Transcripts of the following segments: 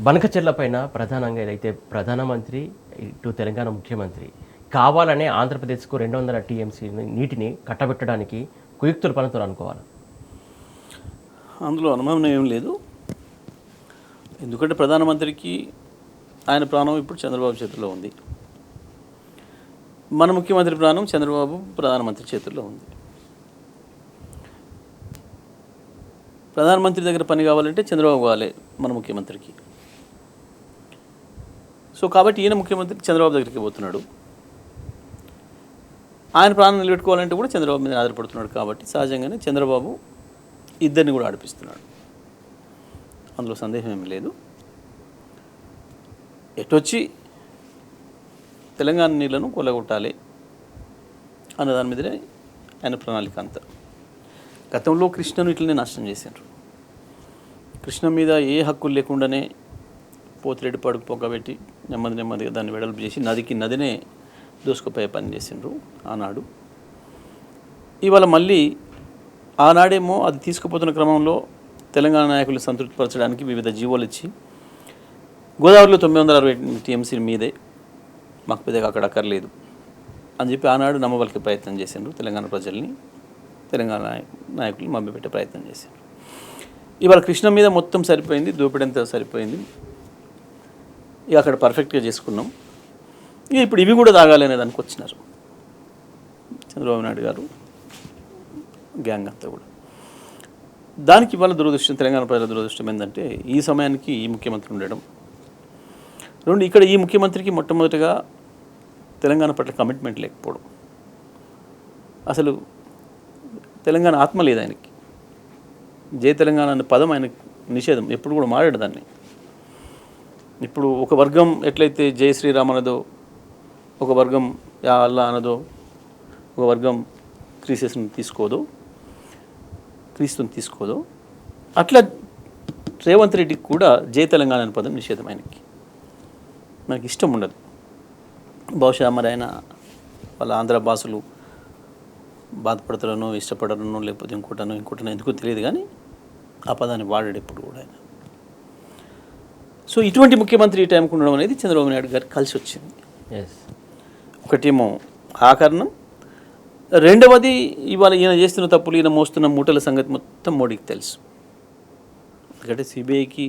బనకచెర్ల పైన ప్రధానంగా ఏదైతే ప్రధానమంత్రి, ఇటు తెలంగాణ ముఖ్యమంత్రి కావాలనే ఆంధ్రప్రదేశ్‌కు 200 టీఎంసీ నీటిని కట్టబెట్టడానికి కుయుక్తులు పన్నుతున్నారు అనుకోవాలా? అందులో అనుమానం ఏం లేదు. ఎందుకంటే ప్రధానమంత్రికి ఆయన ప్రాణం ఇప్పుడు చంద్రబాబు చేతుల్లో ఉంది. మన ముఖ్యమంత్రి ప్రాణం చంద్రబాబు ప్రధానమంత్రి చేతుల్లో ఉంది. ప్రధానమంత్రి దగ్గర పని కావాలంటే చంద్రబాబు కావాలి మన ముఖ్యమంత్రికి. సో కాబట్టి ఈయన ముఖ్యమంత్రి చంద్రబాబు దగ్గరికి పోతున్నాడు. ఆయన ప్రాణం నిలబెట్టుకోవాలంటే కూడా చంద్రబాబు మీద ఆధారపడుతున్నాడు. కాబట్టి సహజంగానే చంద్రబాబు ఇద్దరిని కూడా ఆడిపిస్తున్నాడు. అందులో సందేహం ఏమీ లేదు. ఎటొచ్చి తెలంగాణ నీళ్లను కొల్లగొట్టాలి అన్న దాని మీదనే ఆయన ప్రణాళిక అంతా. గతంలో కృష్ణను ఇట్లనే నాశనం చేశారు. కృష్ణ మీద ఏ హక్కులు లేకుండానే పోతిరెడ్డి పడుకు పొగ్గబెట్టి నెమ్మదిగా దాన్ని వెడల్పు చేసి నదినే దూసుకుపోయే పని చేసిండ్రు ఆనాడు. ఇవాళ మళ్ళీ ఆనాడేమో అది తీసుకుపోతున్న క్రమంలో తెలంగాణ నాయకులు సంతృప్తిపరచడానికి వివిధ జీవోలు ఇచ్చి గోదావరిలో 960 టీఎంసీ మీదే మాకు పెద్దగా అక్కడ అక్కర్లేదు అని చెప్పి ఆనాడు నమ్మబలికే ప్రయత్నం చేసిండ్రు. తెలంగాణ ప్రజల్ని, తెలంగాణ నాయకుల్ని మభ్యపెట్టే ప్రయత్నం చేసిండ్రు. ఇవాళ కృష్ణ మీద మొత్తం సరిపోయింది, దోపిడంతా సరిపోయింది. ఇక అక్కడ పర్ఫెక్ట్గా చేసుకున్నాం. ఇక ఇప్పుడు ఇవి కూడా తాగాలి అనే దానికి వచ్చినారు చంద్రబాబు నాయుడు గారు, గ్యాంగ్ అంతా కూడా. దానికి ఇవాళ దురదృష్టం, తెలంగాణ ప్రజల దురదృష్టం ఏంటంటే ఈ సమయానికి ఈ ముఖ్యమంత్రి ఉండడం. రెండు, ఇక్కడ ఈ ముఖ్యమంత్రికి మొట్టమొదటిగా తెలంగాణ పట్ల కమిట్మెంట్ లేకపోవడం. అసలు తెలంగాణ ఆత్మ లేదు ఆయనకి. జై తెలంగాణ అనే పదం ఆయనకు నిషేధం, ఎప్పుడు కూడా మారాడు దాన్ని. ఇప్పుడు ఒక వర్గం ఎట్లయితే జై శ్రీరామ్ అనదో, ఒక వర్గం యా అల్లా అనదో, ఒక వర్గం క్రీస్తుని తీసుకోదో, అట్లా రేవంత్ రెడ్డికి కూడా జై తెలంగాణ అనే పదం నిషేధం. ఆయనకి మనకి ఇష్టం ఉండదు. బహుశా మరి ఆయన వాళ్ళ ఆంధ్ర భాషలు బాధపడతారనో, ఇష్టపడరనో, లేకపోతే ఇంకోటనో ఎందుకో తెలియదు, కానీ ఆ పదాన్ని వాడాడు ఎప్పుడు కూడా ఆయన. సో ఇటువంటి ముఖ్యమంత్రి ఈ టైంకి ఉండడం అనేది చంద్రబాబు నాయుడు గారికి కలిసి వచ్చింది. ఒకటేమో ఆ కారణం, రెండవది ఇవాళ ఈయన చేస్తున్న తప్పులు, ఈయన మోస్తున్న మూటల సంగతి మొత్తం మోడీకి తెలుసు. ఎందుకంటే సిబిఐకి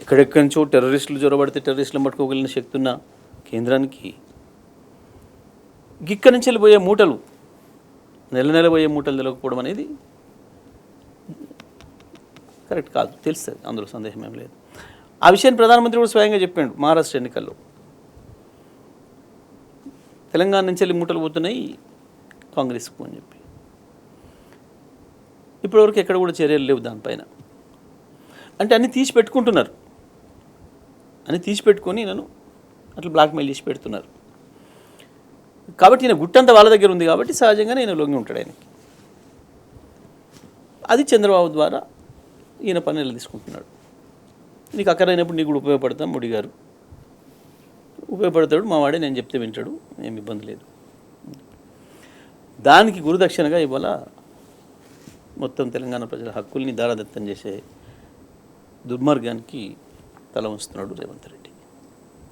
ఎక్కడెక్కడి నుంచో టెర్రరిస్టులు జొరబడితే టెర్రరిస్టులను పట్టుకోగలిగిన శక్తి ఉన్న కేంద్రానికి గిక్క నుంచి వెళ్ళిపోయే మూటలు, నెల పోయే మూటలు తెలియకపోవడం అనేది కరెక్ట్ కాదు, తెలుస్తుంది, అందులో సందేహం ఏం లేదు. ఆ విషయాన్ని ప్రధానమంత్రి కూడా స్వయంగా చెప్పాడు మహారాష్ట్ర ఎన్నికల్లో. తెలంగాణ నుంచి వెళ్ళి మూటలు పోతున్నాయి కాంగ్రెస్కు అని చెప్పి. ఇప్పటివరకు ఎక్కడ కూడా చర్యలు లేవు దానిపైన. అంటే అన్నీ తీసి పెట్టుకుంటున్నారు, అన్నీ తీసి పెట్టుకొని నన్ను అట్లా బ్లాక్మెయిల్ చేసి పెడుతున్నారు. కాబట్టి ఈయన గుట్టంతా వాళ్ళ దగ్గర ఉంది కాబట్టి సహజంగానే ఈయన లొంగి ఉంటాడు ఆయనకి. అది చంద్రబాబు ద్వారా ఈయన పనులు తీసుకుంటున్నాడు. నీకు అక్కరైనప్పుడు నీకు కూడా ఉపయోగపడతాం, మోడీ గారు ఉపయోగపడతాడు, మా వాడే నేను చెప్తే వింటాడు, ఏమి ఇబ్బంది లేదు. దానికి గురుదక్షిణగా ఇవాళ మొత్తం తెలంగాణ ప్రజల హక్కుల్ని దారాదత్తం చేసే దుర్మార్గానికి తల ఉంచుతున్నాడు రేవంత్ రెడ్డి.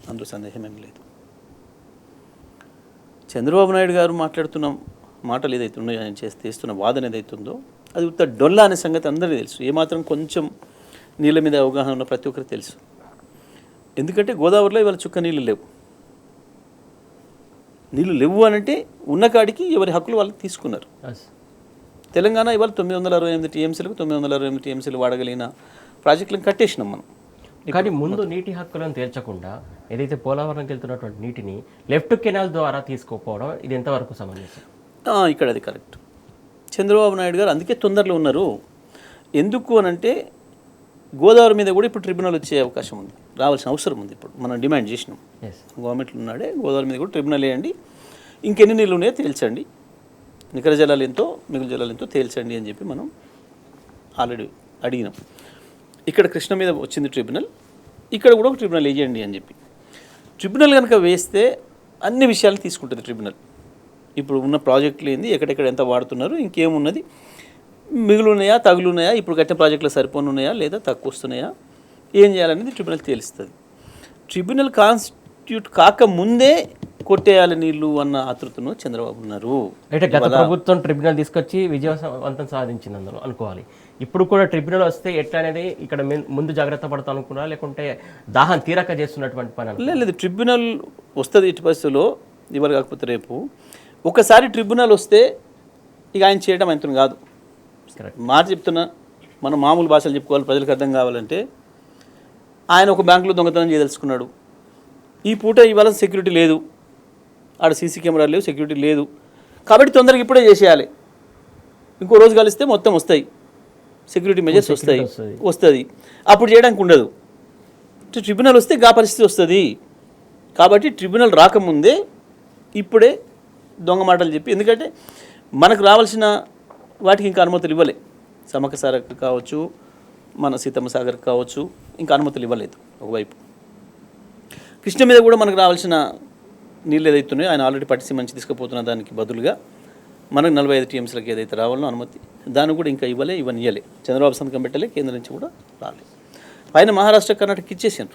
అందులో సందేహం ఏం లేదు. చంద్రబాబు నాయుడు గారు మాట్లాడుతున్న మాటలు ఏదైతే ఉన్నాయో, ఆయన చేస్తున్న వాదన ఏదైతుందో అది ఉత్త డొల్ల అనే సంగతి అందరికీ తెలుసు. ఏమాత్రం కొంచెం నీళ్ళ మీద అవగాహన ఉన్న ప్రతి ఒక్కరికి తెలుసు. ఎందుకంటే గోదావరిలో ఇవాళ చుక్క నీళ్ళు లేవు అనంటే ఉన్న కాడికి ఎవరి హక్కులు వాళ్ళకి తీసుకున్నారు. తెలంగాణ ఇవాళ 968 టీఎంసీలకు 968 టీఎంసీలు వాడగలిగిన ప్రాజెక్టులను కట్టేసినాం మనం. కానీ ముందు నీటి హక్కులను తేల్చకుండా ఏదైతే పోలవరంకి వెళ్తున్నటువంటి నీటిని లెఫ్ట్ కెనాల్ ద్వారా తీసుకోకపోవడం, ఇది ఎంతవరకు సమంజసం? ఇక్కడ అది కరెక్ట్. చంద్రబాబు నాయుడు గారు అందుకే తొందరలో ఉన్నారు. ఎందుకు అనంటే గోదావరి మీద కూడా ఇప్పుడు ట్రిబ్యునల్ వచ్చే అవకాశం ఉంది, రావాల్సిన అవసరం ఉంది. ఇప్పుడు మనం డిమాండ్ చేసినాం గవర్నమెంట్లో ఉన్నాడే, గోదావరి మీద కూడా ట్రిబ్యునల్ వేయండి, ఇంకెన్ని నీళ్ళు ఉన్నాయో తేల్చండి, నికర జలాలు ఎంతో మిగులు జలాలు ఎంతో తేల్చండి అని చెప్పి మనం ఆల్రెడీ అడిగినాం. ఇక్కడ కృష్ణ మీద వచ్చింది ట్రిబ్యునల్, ఇక్కడ కూడా ఒక ట్రిబ్యునల్ వేయండి అని చెప్పి. ట్రిబ్యునల్ కనుక వేస్తే అన్ని విషయాలను తీసుకుంటుంది ట్రిబ్యునల్. ఇప్పుడు ఉన్న ప్రాజెక్టులు ఏంది, ఎక్కడెక్కడ ఎంత వాడుతున్నారు, ఇంకేమున్నది, మిగులు ఉన్నాయా, తగులు ఉన్నాయా, ఇప్పుడు కట్టిన ప్రాజెక్టులు సరిపోను ఉన్నాయా లేదా తక్కువ వస్తున్నాయా, ఏం చేయాలనేది ట్రిబ్యునల్ తేలుస్తుంది. ట్రిబ్యునల్ కాన్స్టిట్యూట్ కాకముందే కొట్టేయాలి నీళ్ళు అన్న ఆతృతను చంద్రబాబు ఉన్నారు. అంటే గత ప్రభుత్వం ట్రిబ్యునల్ తీసుకొచ్చి విజయవంతం సాధించింది అందులో అనుకోవాలి. ఇప్పుడు కూడా ట్రిబ్యునల్ వస్తే ఎట్లా అనేది ఇక్కడ ముందు జాగ్రత్త పడతాం అనుకున్నా, లేకుంటే దాహం తీరక చేస్తున్నటువంటి పని? లేదు, ట్రిబ్యునల్ వస్తుంది ఇటు పరిస్థితుల్లో, ఇవాళ కాకపోతే రేపు. ఒకసారి ట్రిబ్యునల్ వస్తే ఇక ఆయన చేయడం అంతం కాదు. మాట చెప్తున్నా, మనం మామూలు భాషలు చెప్పుకోవాలి, ప్రజలకు అర్థం కావాలంటే, ఆయన ఒక బ్యాంకులో దొంగతనం చేయదలుచుకున్నాడు. ఈ పూట ఇవాళ సెక్యూరిటీ లేదు, ఆడ సీసీ కెమెరాలు లేవు, సెక్యూరిటీ లేదు, కాబట్టి తొందరగా ఇప్పుడే చేసేయాలి. ఇంకో రోజు కలిస్తే మొత్తం వస్తాయి, సెక్యూరిటీ మెజర్స్ వస్తుంది, అప్పుడు చేయడానికి ఉండదు. ట్రిబ్యునల్ వస్తే గా పరిస్థితి వస్తుంది. కాబట్టి ట్రిబ్యునల్ రాకముందే ఇప్పుడే దొంగ మాటలు చెప్పి, ఎందుకంటే మనకు రావాల్సిన వాటికి ఇంకా అనుమతులు ఇవ్వలే. సమ్మక్క సాగర్ కావచ్చు, మన సీతమ్మ సాగర్ కావచ్చు, ఇంకా అనుమతులు ఇవ్వలేదు. ఒకవైపు కృష్ణ మీద కూడా మనకు రావాల్సిన నీళ్ళు ఏదైతున్నాయో ఆయన ఆల్రెడీ పట్టిసి మంచి తీసుకుపోతున్న దానికి బదులుగా మనకు 45 టీఎంసీలకు ఏదైతే రావాలనో అనుమతి, దాన్ని కూడా ఇంకా ఇవ్వనియలే. చంద్రబాబు సంతకం పెట్టలే, కేంద్రం నుంచి కూడా రాలేదు. పైన మహారాష్ట్ర కర్ణాటక ఇచ్చేసారు.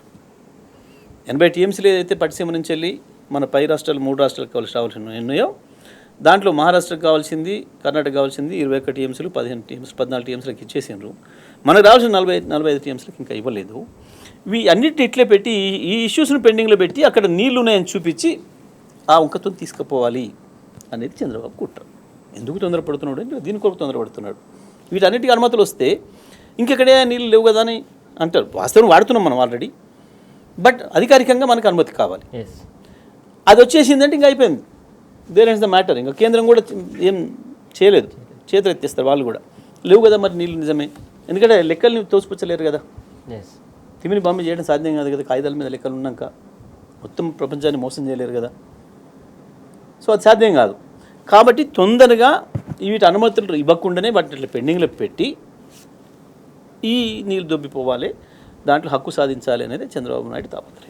80 టీఎంసీలు ఏదైతే పట్టిసీమ నుంచి వెళ్ళి మన పై రాష్ట్రాలు 3 రాష్ట్రాలకు రావాల్సిన ఉన్నాయో, దాంట్లో మహారాష్ట్రకు కావాల్సింది, కర్ణాటక కావాల్సింది 21 టీఎంసీలు, 14 టీఎంసీలకు ఇచ్చేసారు. మనకు రావాల్సిన 45 టీఎంసీలకు ఇంకా ఇవ్వలేదు. ఇవి అన్నిటిని ఇట్లే పెట్టి, ఈ ఇష్యూస్ను పెండింగ్లో పెట్టి అక్కడ నీళ్లు ఉన్నాయని చూపించి ఆ వంకతో తీసుకుపోవాలి అనేది చంద్రబాబు కుట్ర. ఎందుకు తొందరపడుతున్నాడు అంటే దీని కొరకు తొందరపడుతున్నాడు. వీటన్నిటికీ అనుమతులు వస్తే ఇంకెక్కడే నీళ్ళు లేవు కదా అని అంటారు. వాస్తవం వాడుతున్నాం మనం ఆల్రెడీ, బట్ అధికారికంగా మనకు అనుమతి కావాలి. అది వచ్చేసిందంటే ఇంకా అయిపోయింది. There is the matter. ఇంకా కేంద్రం కూడా ఏం చేయలేదు, చేతులు ఎత్తేస్తారు వాళ్ళు కూడా. లేవు కదా మరి నీళ్ళు, నిజమే. ఎందుకంటే లెక్కల్ని తోసిపుచ్చలేరు కదా, తిమిని పంపి చేయడం సాధ్యం కాదు కదా. కాగితాల మీద లెక్కలు ఉన్నాక మొత్తం ప్రపంచాన్ని మోసం చేయలేరు కదా. సో అది సాధ్యం కాదు. కాబట్టి తొందరగా వీటి అనుమతులు ఇవ్వకుండానే వాటిని ఇట్లా పెండింగ్లో పెట్టి ఈ నీళ్ళు దొబ్బిపోవాలి, దాంట్లో హక్కు సాధించాలి అనేది చంద్రబాబు నాయుడు తాపత్రయం.